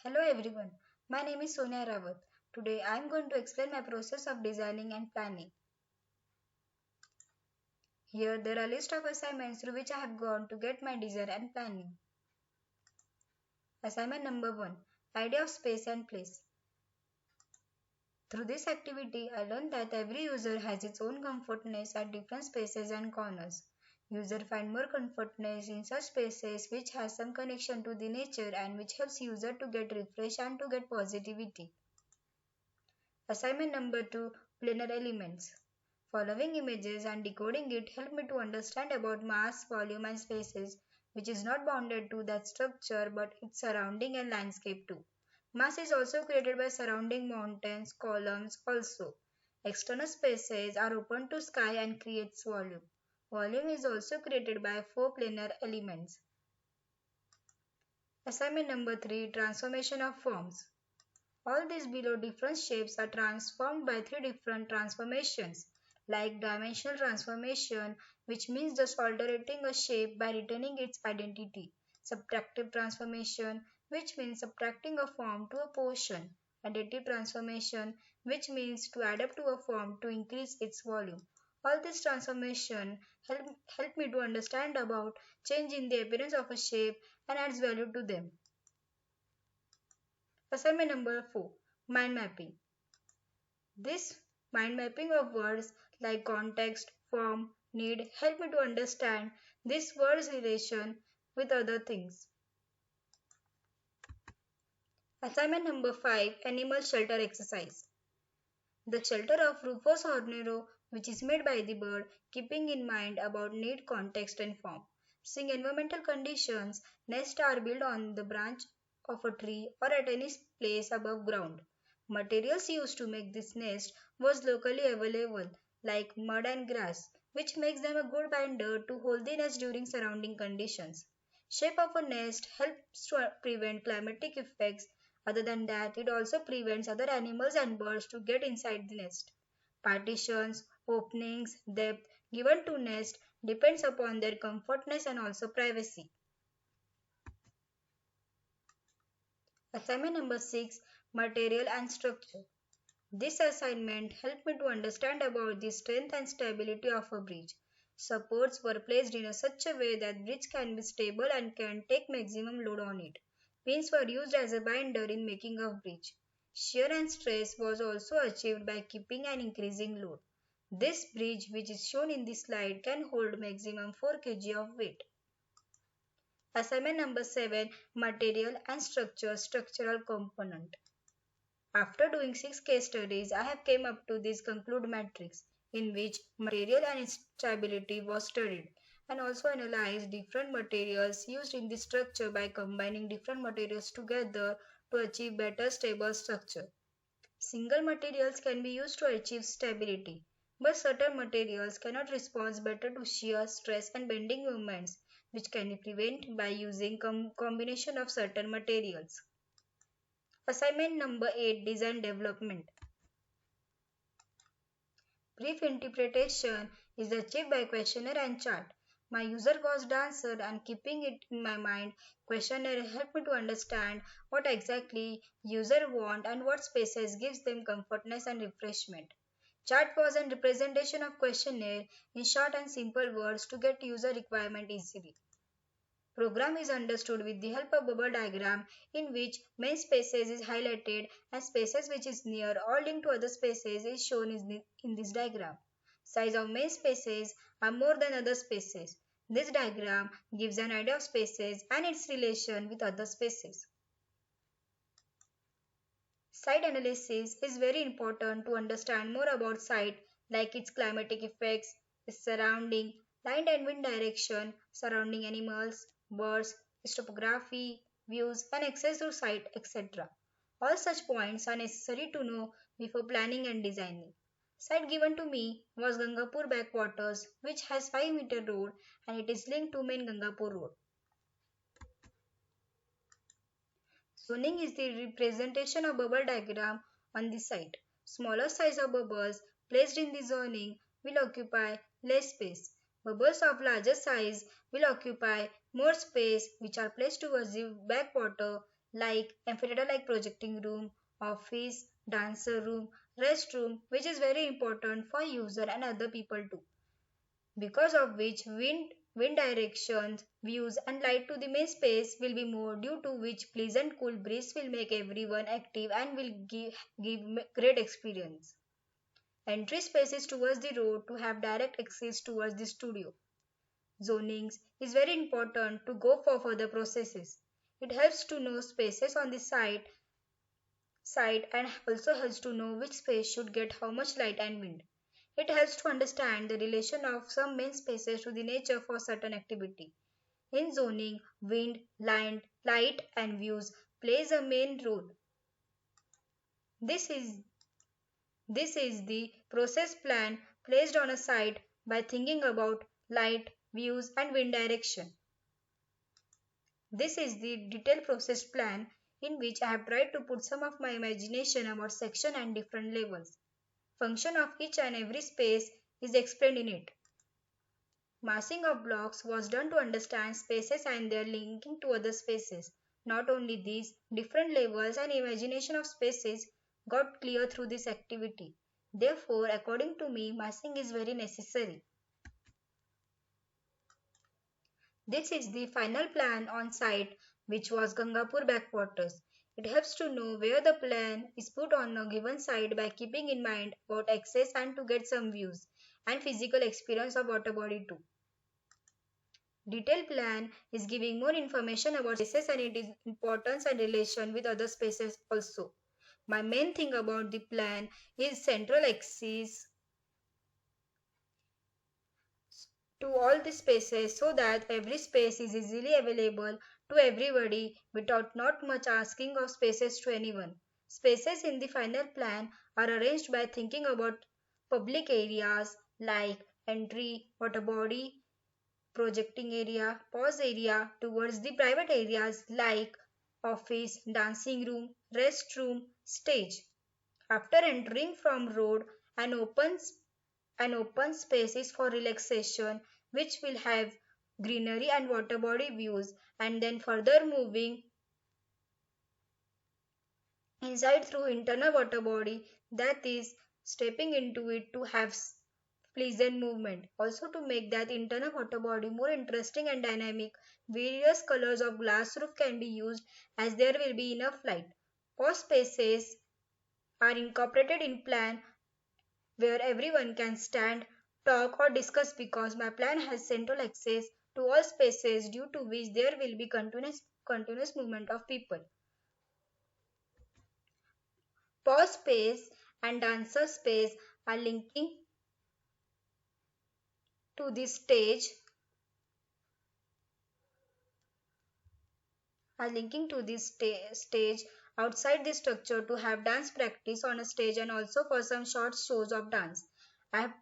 Hello everyone, my name is Sonia Rawat. Today I am going to explain my process of designing and planning. Here there are a list of assignments through which I have gone to get my design and planning. Assignment number 1, Idea of Space and Place. Through this activity I learned that every user has its own comfortness at different spaces and corners. User find more comfortness in such spaces which has some connection to the nature and which helps user to get refreshed and to get positivity. Assignment number 2, Planar Elements. Following images and decoding it helped me to understand about mass, volume and spaces, which is not bounded to that structure but its surrounding and landscape too. Mass is also created by surrounding mountains, columns also. External spaces are open to sky and creates volume. Volume is also created by four planar elements. Assignment number 3, Transformation of Forms. All these below different shapes are transformed by three different transformations, like dimensional transformation, which means just altering a shape by retaining its identity, subtractive transformation, which means subtracting a form to a portion, additive transformation, which means to add up to a form to increase its volume. All this transformation help me to understand about change in the appearance of a shape and adds value to them. Assignment number 4, Mind mapping. This mind mapping of words like context, form, need help me to understand this word's relation with other things. Assignment number 5, Animal shelter exercise. The shelter of Rufus hornero, which is made by the bird, keeping in mind about need, context and form. Seeing environmental conditions, nests are built on the branch of a tree or at any place above ground. Materials used to make this nest was locally available, like mud and grass, which makes them a good binder to hold the nest during surrounding conditions. Shape of a nest helps to prevent climatic effects. Other than that, it also prevents other animals and birds to get inside the nest. Partitions, openings, depth given to nest depends upon their comfortness and also privacy. Assignment number 6, Material and Structure. This assignment helped me to understand about the strength and stability of a bridge. Supports were placed in such a way that bridge can be stable and can take maximum load on it. Pins were used as a binder in making of bridge. Shear and stress was also achieved by keeping and increasing load. This bridge, which is shown in this slide, can hold maximum 4 kg of weight. Assignment number 7, Material and Structure, Structural Component. After doing 6 case studies, I have came up to this conclude matrix in which material and its stability was studied and also analyzed different materials used in the structure by combining different materials together to achieve better stable structure. Single materials can be used to achieve stability, but certain materials cannot respond better to shear, stress and bending movements, which can be prevented by using combination of certain materials. Assignment number 8, Design Development. Brief interpretation is achieved by questionnaire and chart. My user was dancer and keeping it in my mind, questionnaire helped me to understand what exactly user want and what spaces gives them comfortness and refreshment. Chart was a representation of questionnaire in short and simple words to get user requirement easily. Program is understood with the help of bubble diagram in which main spaces is highlighted and spaces which is near or linked to other spaces is shown in this diagram. Size of main spaces are more than other spaces. This diagram gives an idea of spaces and its relation with other spaces. Site analysis is very important to understand more about site like its climatic effects, its surrounding, light and wind direction, surrounding animals, birds, its topography, views and access to site, etc. All such points are necessary to know before planning and designing. Site given to me was Gangapur backwaters which has 5-meter road and it is linked to main Gangapur road. Zoning is the representation of bubble diagram on the site. Smaller size of bubbles placed in the zoning will occupy less space. Bubbles of larger size will occupy more space which are placed towards the backwater like amphitheater like projecting room, office, dancer room, restroom, which is very important for user and other people too, because of which wind directions, views and light to the main space will be more, due to which pleasant cool breeze will make everyone active and will give great experience. Entry spaces towards the road to have direct access towards the studio. Zonings is very important to go for further processes. It helps to know spaces on the site and also helps to know which space should get how much light and wind. It helps to understand the relation of some main spaces to the nature for certain activity. In zoning, wind, light and views plays a main role. This is this is the process plan placed on a site by thinking about light, views and wind direction. This is the detailed process plan in which I have tried to put some of my imagination about section and different levels. Function of each and every space is explained in it. Massing of blocks was done to understand spaces and their linking to other spaces. Not only these, different levels and imagination of spaces got clear through this activity. Therefore, according to me, massing is very necessary. This is the final plan on site, which was Gangapur backwaters. It helps to know where the plan is put on a given site by keeping in mind about access and to get some views and physical experience of water body too. Detailed plan is giving more information about spaces and its importance and relation with other spaces also. My main thing about the plan is central axis to all the spaces so that every space is easily available to everybody without not much asking of spaces to anyone. Spaces in the final plan are arranged by thinking about public areas like entry, water body, projecting area, pause area towards the private areas like office, dancing room, restroom, stage. After entering from road, an open an open space is for relaxation, which will have greenery and water body views, and then further moving inside through internal water body, that is stepping into it to have pleasant movement. Also to make that internal water body more interesting and dynamic, various colors of glass roof can be used as there will be enough light. Pause spaces are incorporated in plan where everyone can stand, talk or discuss, because my plan has central access to all spaces, due to which there will be continuous movement of people. Pause space and dancer space are to the stage linking to this stage outside the structure to have dance practice on a stage and also for some short shows of dance. I have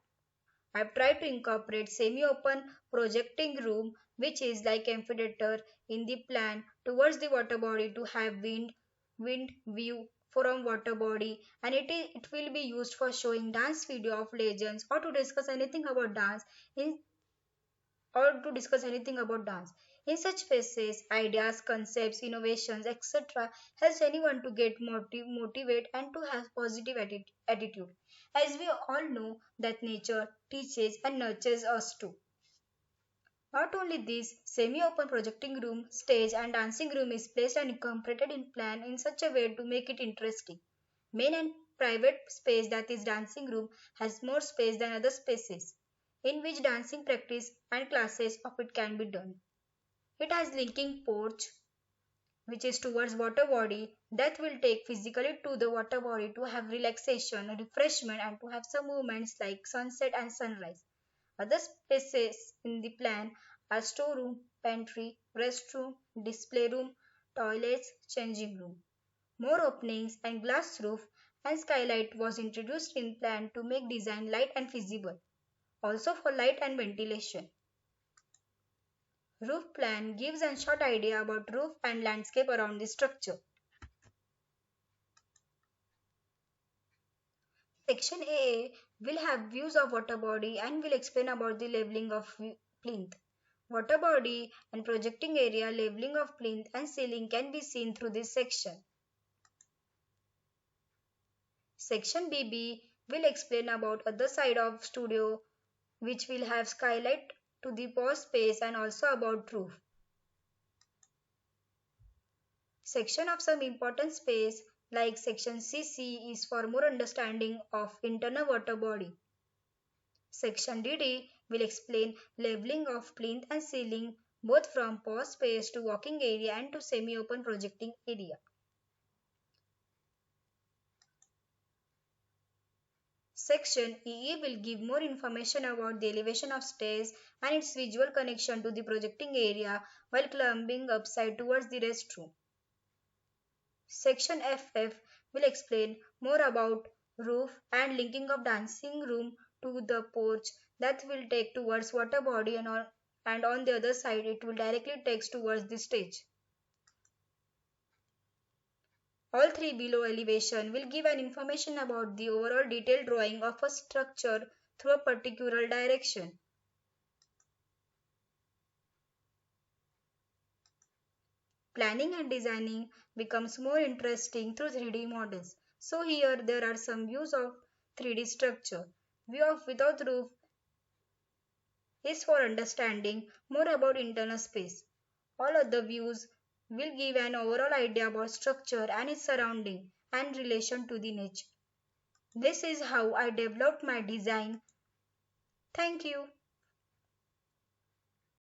I've tried to incorporate semi-open projecting room, which is like amphitheater in the plan towards the water body to have wind view from water body, and it will be used for showing dance video of legends or to discuss anything about dance in In such spaces, ideas, concepts, innovations, etc. helps anyone to get motivate and to have positive attitude. As we all know that nature teaches and nurtures us too. Not only this, semi-open projecting room, stage and dancing room is placed and incorporated in plan in such a way to make it interesting. Main and private space, that is dancing room, has more space than other spaces in which dancing practice and classes of it can be done. It has linking porch, which is towards water body, that will take physically to the water body to have relaxation, refreshment and to have some movements like sunset and sunrise. Other spaces in the plan are storeroom, pantry, restroom, display room, toilets, changing room. More openings and glass roof and skylight was introduced in plan to make design light and feasible. Also for light and ventilation. Roof plan gives a short idea about roof and landscape around the structure. Section AA will have views of water body and will explain about the leveling of plinth. Water body and projecting area, leveling of plinth and ceiling can be seen through this section. Section BB will explain about other side of studio which will have skylight to the POS space and also about roof. Section of some important space like section CC is for more understanding of internal water body. Section DD will explain leveling of plinth and ceiling both from POS space to walking area and to semi-open projecting area. Section EE will give more information about the elevation of stairs and its visual connection to the projecting area while climbing upside towards the restroom. Section FF will explain more about roof and linking of dancing room to the porch that will take towards water body and on the other side it will directly takes towards the stage. All three below elevation will give an information about the overall detailed drawing of a structure through a particular direction. Planning and designing becomes more interesting through 3D models. So here there are some views of 3D structure. View of without roof is for understanding more about internal space. All other views will give an overall idea about structure and its surrounding and relation to the nature. This is how I developed my design. Thank you.